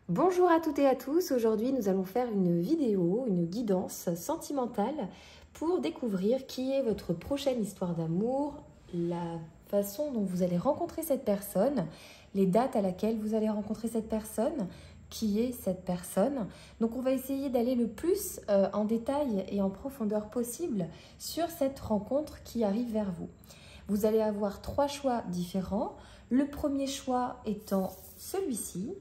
Bonjour à toutes et à tous, aujourd'hui nous allons faire une vidéo, une guidance sentimentale pour découvrir qui est votre prochaine histoire d'amour, la façon dont vous allez rencontrer cette personne, les dates à laquelle vous allez rencontrer cette personne, qui est cette personne. Donc on va essayer d'aller le plus en détail et en profondeur possible sur cette rencontre qui arrive vers vous. Vous allez avoir 3 choix différents, le premier choix étant celui-ci.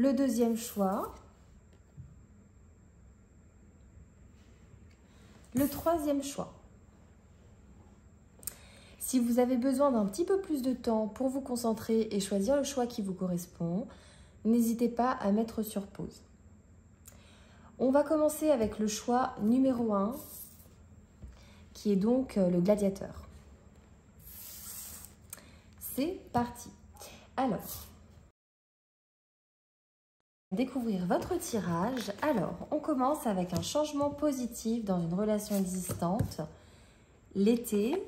Le deuxième choix, le troisième choix. Si vous avez besoin d'un petit peu plus de temps pour vous concentrer et choisir le choix qui vous correspond, n'hésitez pas à mettre sur pause. On va commencer avec le choix numéro 1, qui est donc le gladiateur. C'est parti. Alors, découvrir votre tirage. Alors, on commence avec un changement positif dans une relation existante, l'été,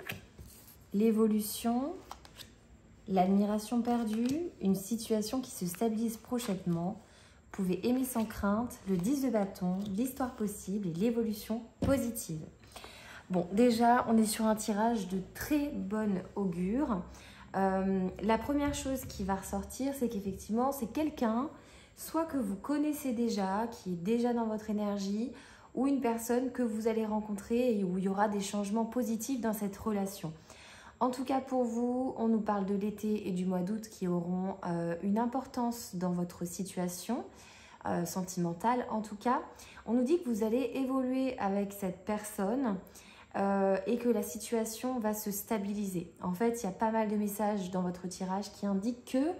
l'évolution, l'admiration perdue, une situation qui se stabilise prochainement. Vous pouvez aimer sans crainte, le 10 de bâton, l'histoire possible et l'évolution positive. Bon, déjà, on est sur un tirage de très bonne augure. La première chose qui va ressortir, c'est qu'effectivement, c'est quelqu'un soit que vous connaissez déjà, qui est déjà dans votre énergie, ou une personne que vous allez rencontrer et où il y aura des changements positifs dans cette relation. En tout cas pour vous, on nous parle de l'été et du mois d'août qui auront une importance dans votre situation sentimentale. En tout cas, on nous dit que vous allez évoluer avec cette personne et que la situation va se stabiliser. En fait, il y a pas mal de messages dans votre tirage qui indiquent que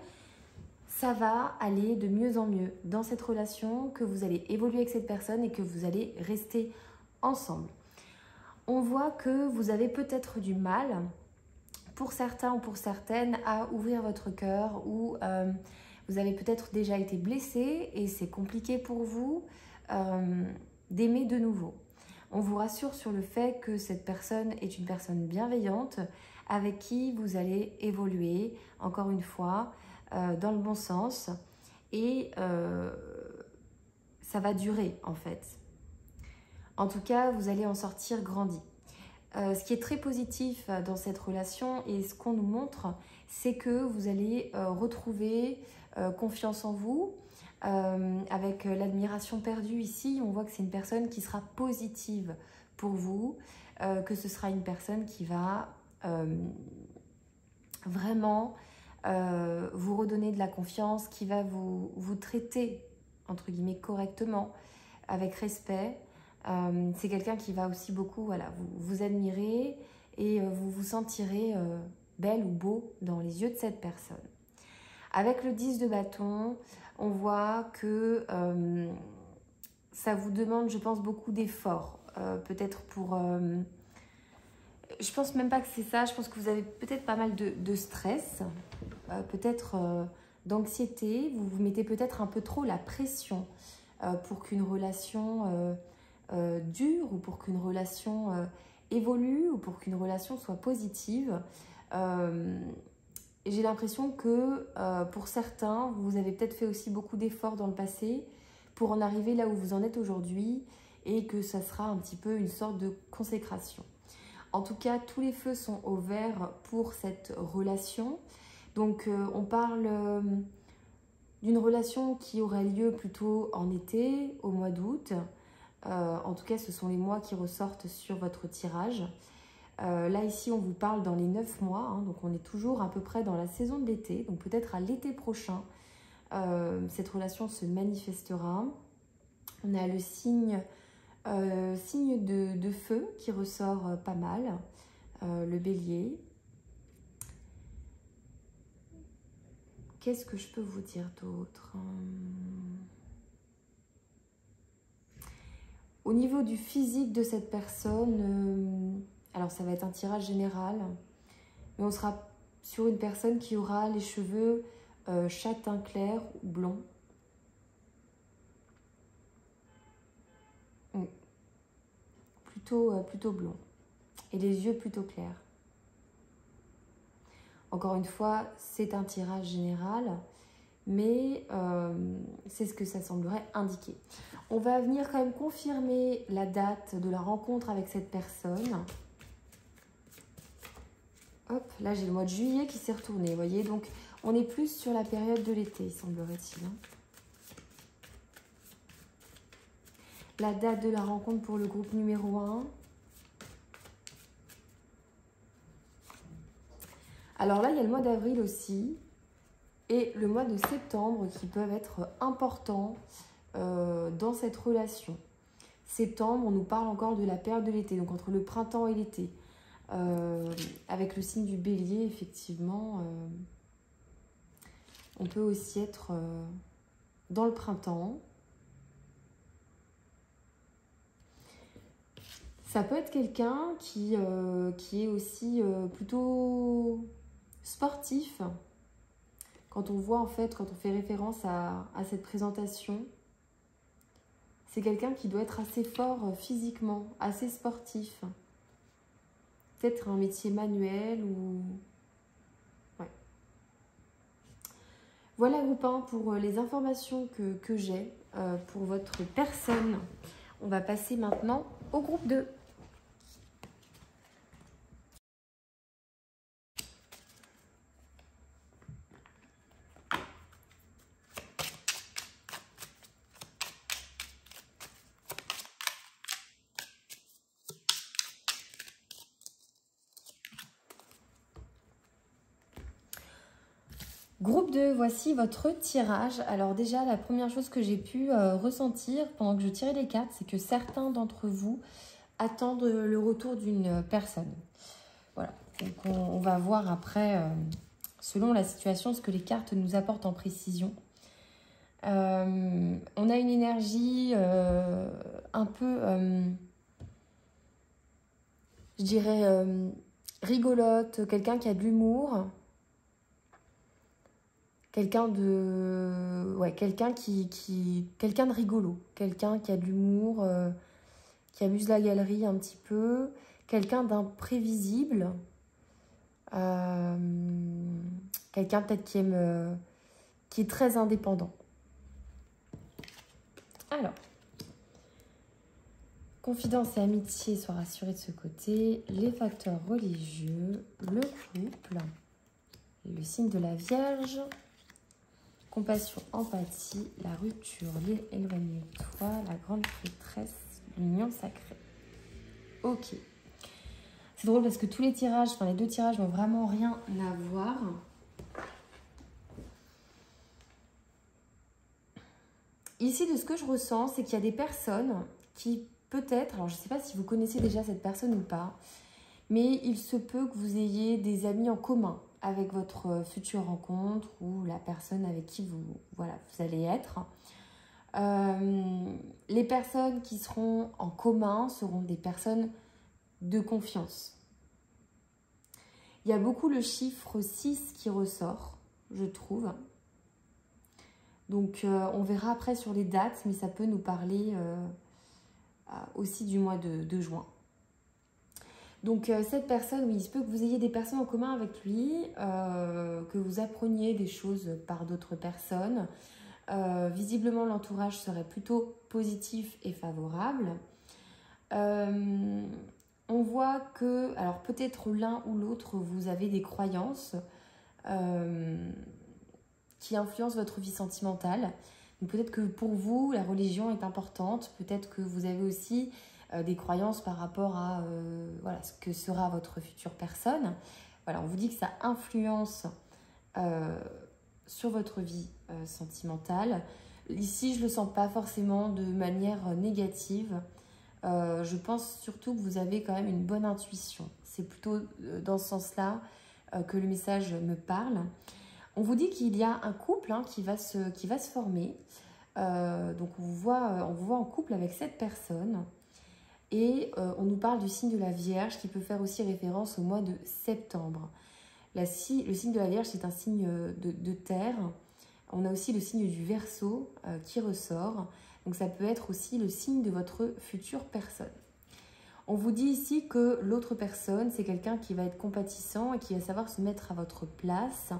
ça va aller de mieux en mieux dans cette relation, que vous allez évoluer avec cette personne et que vous allez rester ensemble. On voit que vous avez peut-être du mal, pour certains ou pour certaines, à ouvrir votre cœur ou vous avez peut-être déjà été blessé et c'est compliqué pour vous d'aimer de nouveau. On vous rassure sur le fait que cette personne est une personne bienveillante avec qui vous allez évoluer, encore une fois, dans le bon sens et ça va durer en fait. En tout cas, vous allez en sortir grandi. Ce qui est très positif dans cette relation et ce qu'on nous montre, c'est que vous allez retrouver confiance en vous. Avec l'admiration perdue ici, on voit que c'est une personne qui sera positive pour vous, que ce sera une personne qui va vraiment vous redonner de la confiance, qui va vous traiter, entre guillemets, correctement, avec respect. C'est quelqu'un qui va aussi beaucoup vous admirer et vous vous sentirez belle ou beau dans les yeux de cette personne. Avec le 10 de bâton, on voit que ça vous demande, je pense, beaucoup d'efforts. Peut-être pour... je pense même pas que c'est ça, je pense que vous avez peut-être pas mal de stress, peut-être d'anxiété. Vous vous mettez peut-être un peu trop la pression pour qu'une relation dure ou pour qu'une relation évolue ou pour qu'une relation soit positive. J'ai l'impression que pour certains, vous avez peut-être fait aussi beaucoup d'efforts dans le passé pour en arriver là où vous en êtes aujourd'hui et que ça sera un petit peu une sorte de consécration. En tout cas, tous les feux sont au vert pour cette relation. Donc, on parle d'une relation qui aurait lieu plutôt en été, au mois d'août. En tout cas, ce sont les mois qui ressortent sur votre tirage. Là, ici, on vous parle dans les 9 mois, hein, donc on est toujours à peu près dans la saison de l'été. Donc peut-être à l'été prochain, cette relation se manifestera. On a le signe de feu qui ressort pas mal, le bélier. Qu'est-ce que je peux vous dire d'autre ? Au niveau du physique de cette personne, alors ça va être un tirage général, mais on sera sur une personne qui aura les cheveux châtain clair ou blond. Plutôt blond. Et les yeux plutôt clairs. Encore une fois, c'est un tirage général, mais c'est ce que ça semblerait indiquer. On va venir quand même confirmer la date de la rencontre avec cette personne. Hop, là j'ai le mois de juillet qui s'est retourné, vous voyez. Donc on est plus sur la période de l'été, semblerait-il. La date de la rencontre pour le groupe numéro 1. Alors là, il y a le mois d'avril aussi et le mois de septembre qui peuvent être importants dans cette relation. Septembre, on nous parle encore de la période de l'été, donc entre le printemps et l'été. Avec le signe du bélier, effectivement, on peut aussi être dans le printemps. Ça peut être quelqu'un qui est aussi plutôt sportif. Quand on voit, en fait, quand on fait référence à cette présentation, c'est quelqu'un qui doit être assez fort physiquement, assez sportif. Peut-être un métier manuel ou... Ouais. Voilà, groupe 1, pour les informations que j'ai pour votre personne. On va passer maintenant au groupe 2. Groupe 2, voici votre tirage. Alors déjà, la première chose que j'ai pu ressentir pendant que je tirais les cartes, c'est que certains d'entre vous attendent le retour d'une personne. Voilà, donc on va voir après, selon la situation, ce que les cartes nous apportent en précision. On a une énergie un peu, je dirais, rigolote, quelqu'un qui a de l'humour. Quelqu'un de... Ouais, quelqu'un quelqu'un de rigolo. Quelqu'un qui a de l'humour, qui amuse la galerie un petit peu. Quelqu'un d'imprévisible. Quelqu'un peut-être qui aime... qui est très indépendant. Alors. Confidence et amitié soient rassurés de ce côté. Les facteurs religieux. Le couple. Le signe de la Vierge. Compassion, empathie, la rupture, l'éloignement de toi, la grande prêtresse, l'union sacrée. Ok. C'est drôle parce que tous les tirages, enfin les deux tirages n'ont vraiment rien à voir. Ici, de ce que je ressens, c'est qu'il y a des personnes qui peut-être, alors je ne sais pas si vous connaissez déjà cette personne ou pas, mais il se peut que vous ayez des amis en commun avec votre future rencontre ou la personne avec qui vous allez être. Les personnes qui seront en commun seront des personnes de confiance. Il y a beaucoup le chiffre 6 qui ressort, je trouve. Donc, on verra après sur les dates, mais ça peut nous parler aussi du mois de juin. Donc cette personne, oui, il se peut que vous ayez des personnes en commun avec lui, que vous appreniez des choses par d'autres personnes. Visiblement, l'entourage serait plutôt positif et favorable. On voit que, alors peut-être l'un ou l'autre, vous avez des croyances qui influencent votre vie sentimentale. Peut-être que pour vous, la religion est importante. Peut-être que vous avez aussi... des croyances par rapport à voilà, ce que sera votre future personne. Voilà, on vous dit que ça influence sur votre vie sentimentale. Ici, je ne le sens pas forcément de manière négative. Je pense surtout que vous avez quand même une bonne intuition. C'est plutôt dans ce sens-là que le message me parle. On vous dit qu'il y a un couple qui va se former. Donc, on vous voit en couple avec cette personne. Et on nous parle du signe de la Vierge qui peut faire aussi référence au mois de septembre. Le signe de la Vierge, c'est un signe de terre. On a aussi le signe du Verseau qui ressort. Donc ça peut être aussi le signe de votre future personne. On vous dit ici que l'autre personne, c'est quelqu'un qui va être compatissant et qui va savoir se mettre à votre place.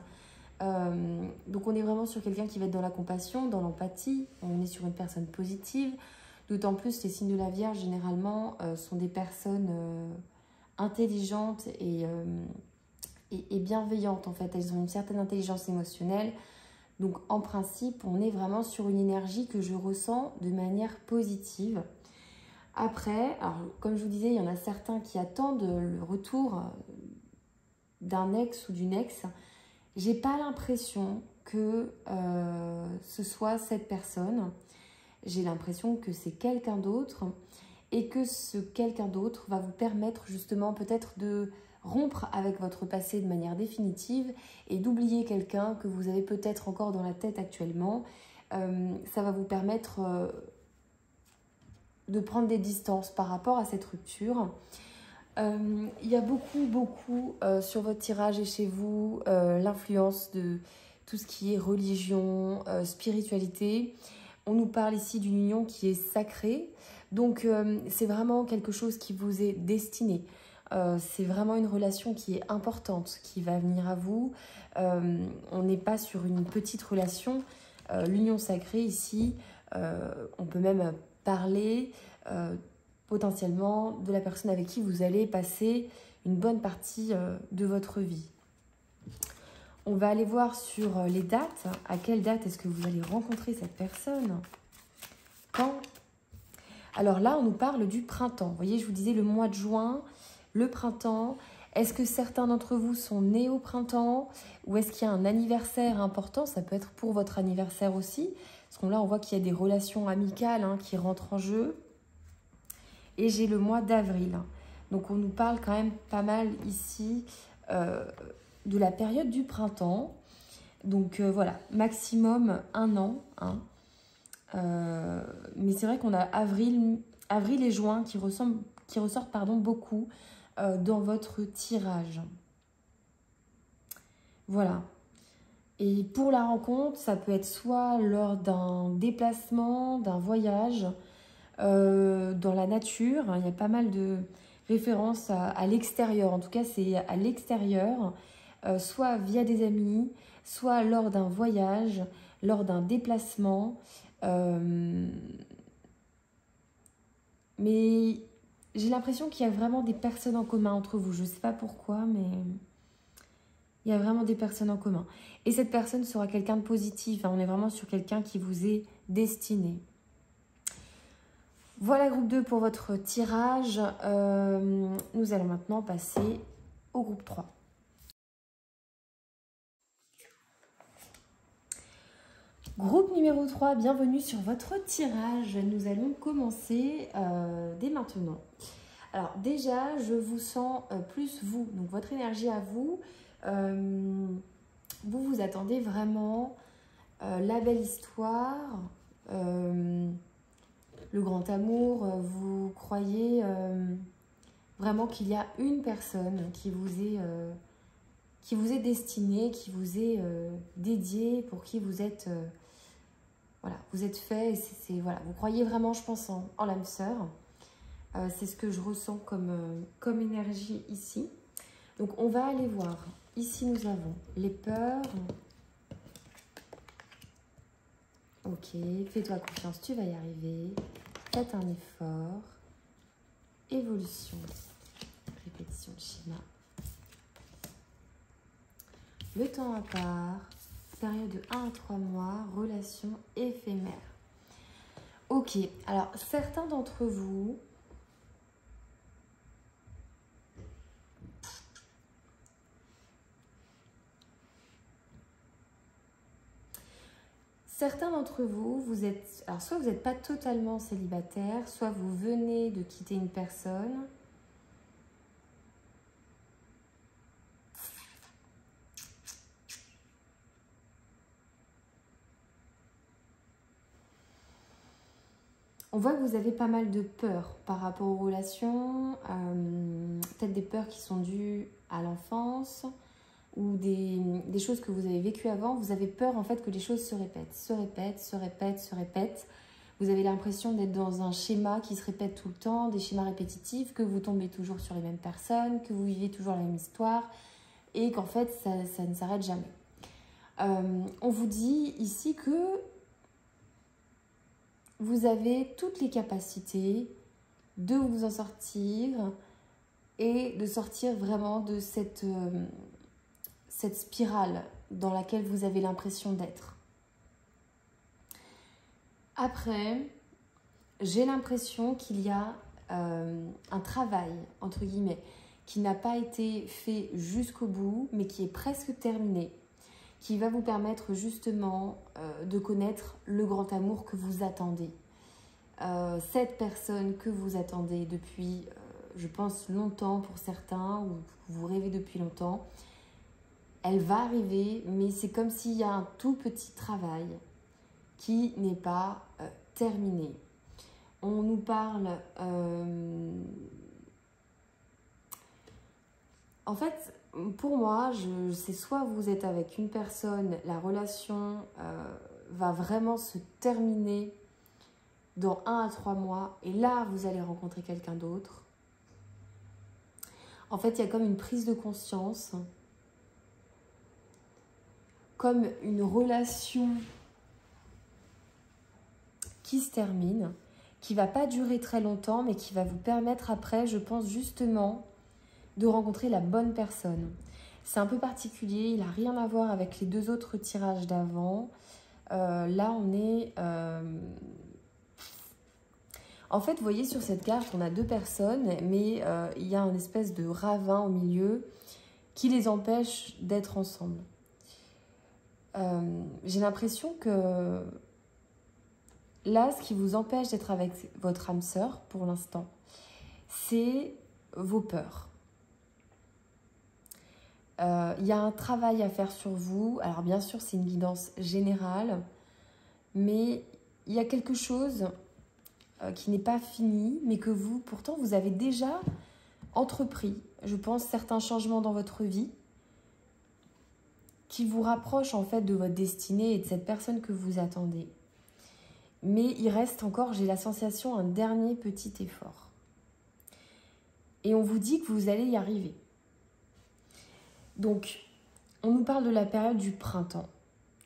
Donc on est vraiment sur quelqu'un qui va être dans la compassion, dans l'empathie. On est sur une personne positive. D'autant plus, les signes de la Vierge, généralement, sont des personnes intelligentes et bienveillantes, en fait. Elles ont une certaine intelligence émotionnelle. Donc, en principe, on est vraiment sur une énergie que je ressens de manière positive. Après, alors, comme je vous disais, il y en a certains qui attendent le retour d'un ex ou d'une ex. J'ai pas l'impression que ce soit cette personne. J'ai l'impression que c'est quelqu'un d'autre et que ce quelqu'un d'autre va vous permettre justement peut-être de rompre avec votre passé de manière définitive et d'oublier quelqu'un que vous avez peut-être encore dans la tête actuellement. Ça va vous permettre de prendre des distances par rapport à cette rupture. Il y a beaucoup sur votre tirage et chez vous l'influence de tout ce qui est religion, spiritualité. On nous parle ici d'une union qui est sacrée, donc c'est vraiment quelque chose qui vous est destiné. C'est vraiment une relation qui est importante, qui va venir à vous. On n'est pas sur une petite relation. L'union sacrée ici, on peut même parler potentiellement de la personne avec qui vous allez passer une bonne partie de votre vie. On va aller voir sur les dates. À quelle date est-ce que vous allez rencontrer cette personne? Quand? Alors là, on nous parle du printemps. Vous voyez, je vous disais le mois de juin, le printemps. Est-ce que certains d'entre vous sont nés au printemps? Ou est-ce qu'il y a un anniversaire important? Ça peut être pour votre anniversaire aussi. Parce que là, on voit qu'il y a des relations amicales qui rentrent en jeu. Et j'ai le mois d'avril. Donc, on nous parle quand même pas mal ici de la période du printemps. Donc, voilà, maximum 1 an. Mais c'est vrai qu'on a avril et juin qui ressortent beaucoup dans votre tirage. Voilà. Et pour la rencontre, ça peut être soit lors d'un déplacement, d'un voyage, dans la nature. Il y a pas mal de références à l'extérieur. En tout cas, c'est à l'extérieur, soit via des amis, soit lors d'un voyage, lors d'un déplacement. Mais j'ai l'impression qu'il y a vraiment des personnes en commun entre vous. Je ne sais pas pourquoi, mais il y a vraiment des personnes en commun. Et cette personne sera quelqu'un de positif. On est vraiment sur quelqu'un qui vous est destiné. Voilà groupe 2 pour votre tirage. Nous allons maintenant passer au groupe 3. Groupe numéro 3, bienvenue sur votre tirage. Nous allons commencer dès maintenant. Alors déjà, je vous sens plus vous, donc votre énergie à vous. Vous attendez vraiment la belle histoire, le grand amour. Vous croyez vraiment qu'il y a une personne qui vous est destinée, qui vous est dédiée, pour qui vous êtes... voilà, vous êtes fait, voilà, vous croyez vraiment, je pense, en l'âme sœur. C'est ce que je ressens comme énergie ici. Donc, on va aller voir. Ici, nous avons les peurs. Ok, fais-toi confiance, tu vas y arriver. Faites un effort. Évolution. Répétition de schéma. Le temps à part. Période de 1 à 3 mois. Relation éphémère. Ok, alors certains d'entre vous... Certains d'entre vous, vous êtes... Alors, soit vous n'êtes pas totalement célibataire, soit vous venez de quitter une personne. On voit que vous avez pas mal de peurs par rapport aux relations. Peut-être des peurs qui sont dues à l'enfance ou des choses que vous avez vécues avant. Vous avez peur en fait que les choses se répètent, se répètent, se répètent, se répètent. Vous avez l'impression d'être dans un schéma qui se répète tout le temps, des schémas répétitifs, que vous tombez toujours sur les mêmes personnes, que vous vivez toujours la même histoire et qu'en fait, ça ne s'arrête jamais. On vous dit ici que vous avez toutes les capacités de vous en sortir et de sortir vraiment de cette spirale dans laquelle vous avez l'impression d'être. Après, j'ai l'impression qu'il y a un travail, entre guillemets, qui n'a pas été fait jusqu'au bout, mais qui est presque terminé, qui va vous permettre justement de connaître le grand amour que vous attendez. Cette personne que vous attendez depuis, je pense, longtemps pour certains, ou vous rêvez depuis longtemps, elle va arriver, mais c'est comme s'il y a un tout petit travail qui n'est pas terminé. On nous parle... En fait, pour moi, c'est soit vous êtes avec une personne, la relation va vraiment se terminer dans 1 à 3 mois, et là, vous allez rencontrer quelqu'un d'autre. En fait, il y a comme une prise de conscience, comme une relation qui se termine, qui ne va pas durer très longtemps, mais qui va vous permettre après, je pense justement, de rencontrer la bonne personne. C'est un peu particulier, il n'a rien à voir avec les 2 autres tirages d'avant. Là, on est... En fait, vous voyez sur cette carte, on a 2 personnes, mais il y a un espèce de ravin au milieu qui les empêche d'être ensemble. J'ai l'impression que là, ce qui vous empêche d'être avec votre âme sœur, pour l'instant, c'est vos peurs. Il y a un travail à faire sur vous. Alors bien sûr, c'est une guidance générale, mais il y a quelque chose qui n'est pas fini, mais que vous, pourtant, vous avez déjà entrepris, je pense, certains changements dans votre vie qui vous rapprochent en fait de votre destinée et de cette personne que vous attendez. Mais il reste encore, j'ai la sensation, un dernier petit effort. Et on vous dit que vous allez y arriver. Donc, on nous parle de la période du printemps.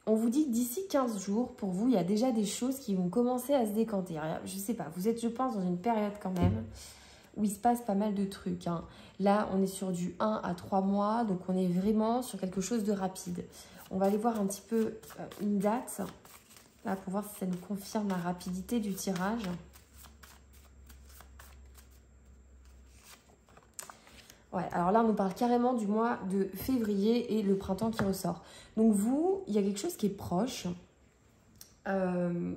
On vous dit que d'ici 15 jours, pour vous, il y a déjà des choses qui vont commencer à se décanter. Je ne sais pas, vous êtes, je pense, dans une période quand même où il se passe pas mal de trucs. Là, on est sur du 1 à 3 mois, donc on est vraiment sur quelque chose de rapide. On va aller voir un petit peu une date, là, pour voir si ça nous confirme la rapidité du tirage. Ouais, alors là, on nous parle carrément du mois de février et le printemps qui ressort. Donc vous, il y a quelque chose qui est proche. Il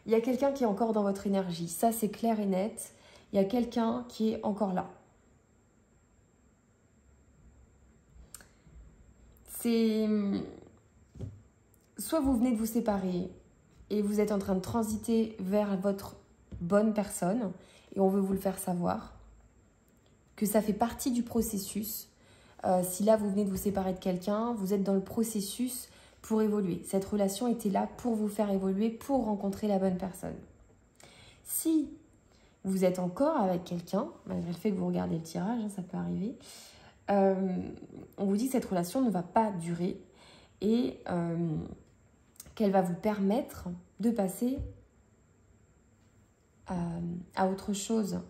y a quelqu'un qui est encore dans votre énergie. Ça, c'est clair et net. Il y a quelqu'un qui est encore là. C'est... Soit vous venez de vous séparer et vous êtes en train de transiter vers votre bonne personne et on veut vous le faire savoir, que ça fait partie du processus. Si là, vous venez de vous séparer de quelqu'un, vous êtes dans le processus pour évoluer. Cette relation était là pour vous faire évoluer, pour rencontrer la bonne personne. Si vous êtes encore avec quelqu'un, malgré le fait que vous regardez le tirage, ça peut arriver, on vous dit que cette relation ne va pas durer et qu'elle va vous permettre de passer à autre chose.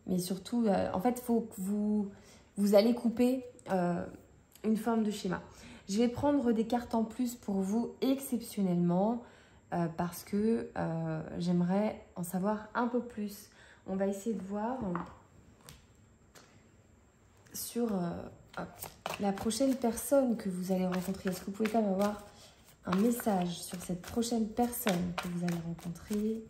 Mais surtout, en fait, il faut que vous allez couper une forme de schéma. Je vais prendre des cartes en plus pour vous exceptionnellement parce que j'aimerais en savoir un peu plus. On va essayer de voir sur la prochaine personne que vous allez rencontrer. Est-ce que vous pouvez quand même avoir un message sur cette prochaine personne que vous allez rencontrer ?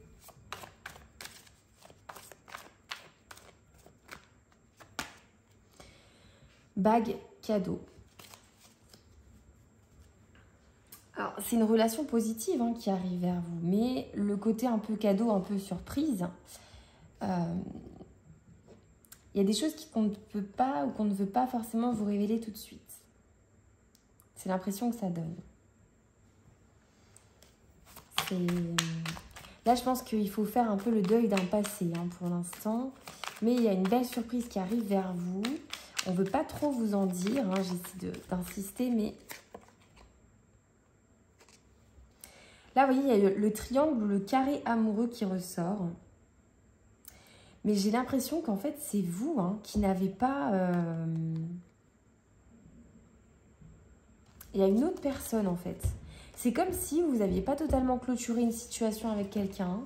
Bague cadeau. Alors, c'est une relation positive qui arrive vers vous, mais le côté un peu cadeau, un peu surprise, il y a des choses qu'on ne peut pas ou qu'on ne veut pas forcément vous révéler tout de suite. C'est l'impression que ça donne. Là, je pense qu'il faut faire un peu le deuil d'un passé hein, pour l'instant. Mais il y a une belle surprise qui arrive vers vous. On ne veut pas trop vous en dire. Hein, j'essaie d'insister, mais... Là, vous voyez, il y a le triangle ou le carré amoureux qui ressort. Mais j'ai l'impression qu'en fait, c'est vous hein, qui n'avez pas... Il y a une autre personne, en fait. C'est comme si vous n'aviez pas totalement clôturé une situation avec quelqu'un.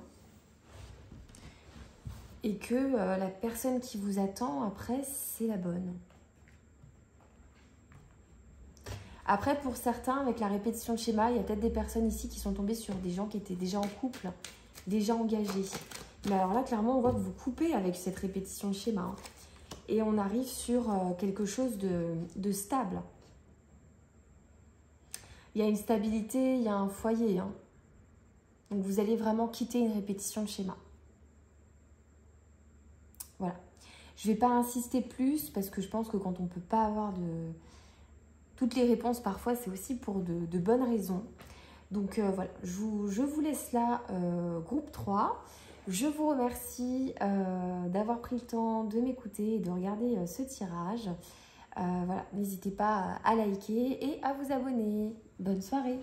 Et que la personne qui vous attend, après, c'est la bonne. Après, pour certains, avec la répétition de schéma, il y a peut-être des personnes ici qui sont tombées sur des gens qui étaient déjà en couple, déjà engagés. Mais alors là, clairement, on voit que vous coupez avec cette répétition de schéma. Hein. Et on arrive sur quelque chose de stable. Il y a une stabilité, il y a un foyer. Hein. Donc, vous allez vraiment quitter une répétition de schéma. Voilà. Je ne vais pas insister plus parce que je pense que quand on ne peut pas avoir toutes les réponses, parfois, c'est aussi pour de bonnes raisons. Donc, voilà. Je vous laisse là, groupe 3. Je vous remercie d'avoir pris le temps de m'écouter et de regarder ce tirage. Voilà, n'hésitez pas à liker et à vous abonner. Bonne soirée!